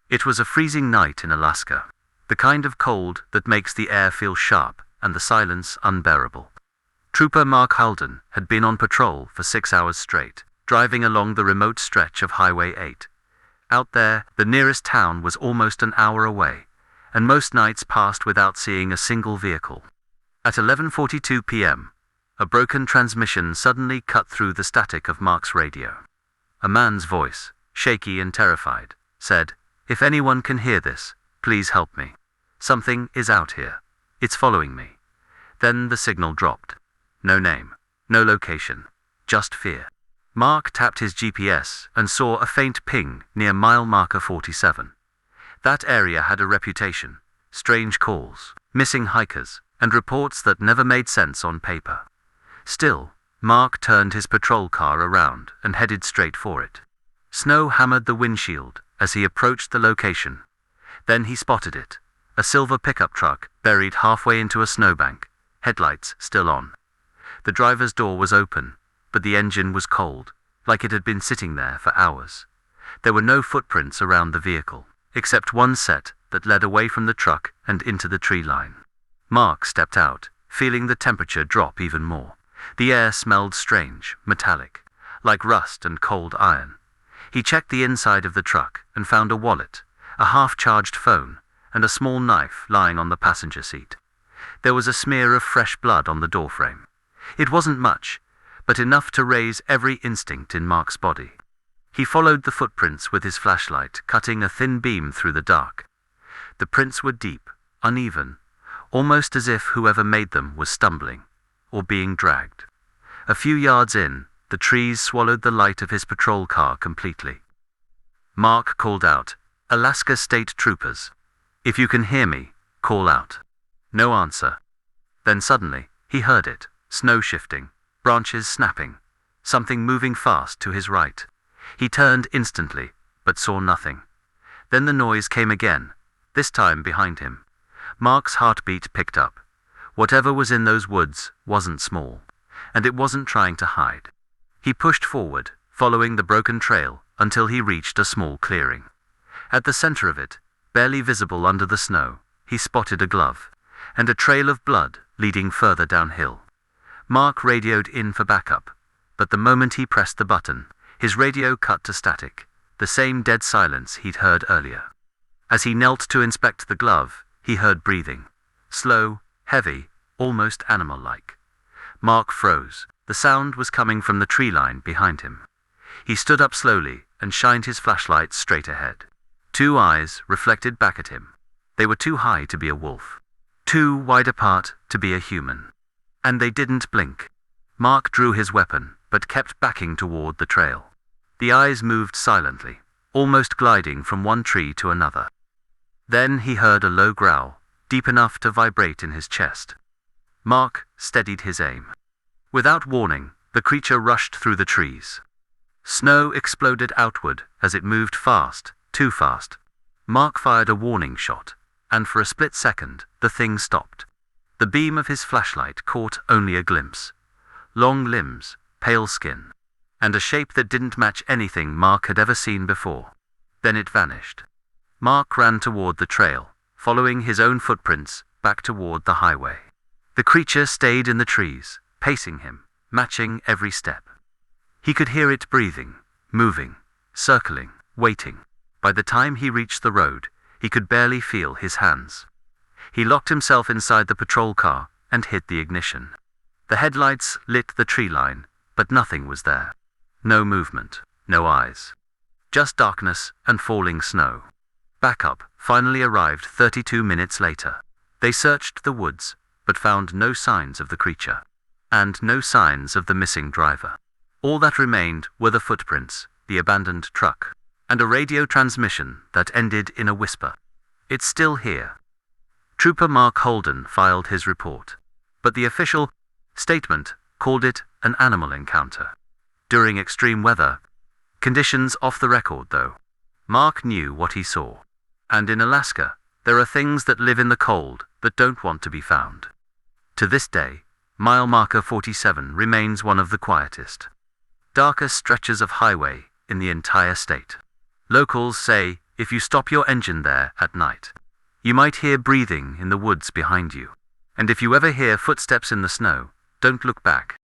It was a freezing night in Alaska, the kind of cold that makes the air feel sharp and the silence unbearable. Trooper Mark Halden had been on patrol for 6 hours straight, driving along the remote stretch of Highway 8. Out there, the nearest town was almost an hour away, and most nights passed without seeing a single vehicle. At 11:42 p.m., a broken transmission suddenly cut through the static of Mark's radio. A man's voice, shaky and terrified, said, "If anyone can hear this, please help me. Something is out here. It's following me." Then the signal dropped. No name, no location, just fear. Mark tapped his GPS and saw a faint ping near mile marker 47. That area had a reputation: strange calls, missing hikers, and reports that never made sense on paper. Still, Mark turned his patrol car around and headed straight for it. Snow hammered the windshield as he approached the location. Then he spotted it, a silver pickup truck buried halfway into a snowbank, headlights still on. The driver's door was open, but the engine was cold, like it had been sitting there for hours. There were no footprints around the vehicle, except one set that led away from the truck and into the tree line. Mark stepped out, feeling the temperature drop even more. The air smelled strange, metallic, like rust and cold iron. He checked the inside of the truck and found a wallet, a half-charged phone, and a small knife lying on the passenger seat. There was a smear of fresh blood on the doorframe. It wasn't much, but enough to raise every instinct in Mark's body. He followed the footprints with his flashlight, cutting a thin beam through the dark. The prints were deep, uneven, almost as if whoever made them was stumbling or being dragged. A few yards in, the trees swallowed the light of his patrol car completely. Mark called out, "Alaska State Troopers. If you can hear me, call out." No answer. Then suddenly, he heard it, snow shifting, branches snapping, something moving fast to his right. He turned instantly, but saw nothing. Then the noise came again, this time behind him. Mark's heartbeat picked up. Whatever was in those woods wasn't small, and it wasn't trying to hide. He pushed forward, following the broken trail until he reached a small clearing. At the center of it, barely visible under the snow, he spotted a glove, and a trail of blood leading further downhill. Mark radioed in for backup, but the moment he pressed the button, his radio cut to static, the same dead silence he'd heard earlier. As he knelt to inspect the glove, he heard breathing, slow, heavy, almost animal-like. Mark froze. The sound was coming from the tree line behind him. He stood up slowly and shined his flashlight straight ahead. Two eyes reflected back at him. They were too high to be a wolf, too wide apart to be a human. And they didn't blink. Mark drew his weapon, but kept backing toward the trail. The eyes moved silently, almost gliding from one tree to another. Then he heard a low growl, deep enough to vibrate in his chest. Mark steadied his aim. Without warning, the creature rushed through the trees. Snow exploded outward as it moved fast, too fast. Mark fired a warning shot, and for a split second, the thing stopped. The beam of his flashlight caught only a glimpse. Long limbs, pale skin, and a shape that didn't match anything Mark had ever seen before. Then it vanished. Mark ran toward the trail, following his own footprints back toward the highway. The creature stayed in the trees, pacing him, matching every step. He could hear it breathing, moving, circling, waiting. By the time he reached the road, he could barely feel his hands. He locked himself inside the patrol car and hit the ignition. The headlights lit the tree line, but nothing was there. No movement, no eyes. Just darkness and falling snow. Backup finally arrived 32 minutes later. They searched the woods, but found no signs of the creature, and no signs of the missing driver. All that remained were the footprints, the abandoned truck, and a radio transmission that ended in a whisper. "It's still here." Trooper Mark Halden filed his report, but the official statement called it an animal encounter. During extreme weather, conditions off the record though, Mark knew what he saw. And in Alaska, there are things that live in the cold that don't want to be found. To this day, mile marker 47 remains one of the quietest, darkest stretches of highway in the entire state. Locals say if you stop your engine there at night. You might hear breathing in the woods behind you. And if you ever hear footsteps in the snow, don't look back.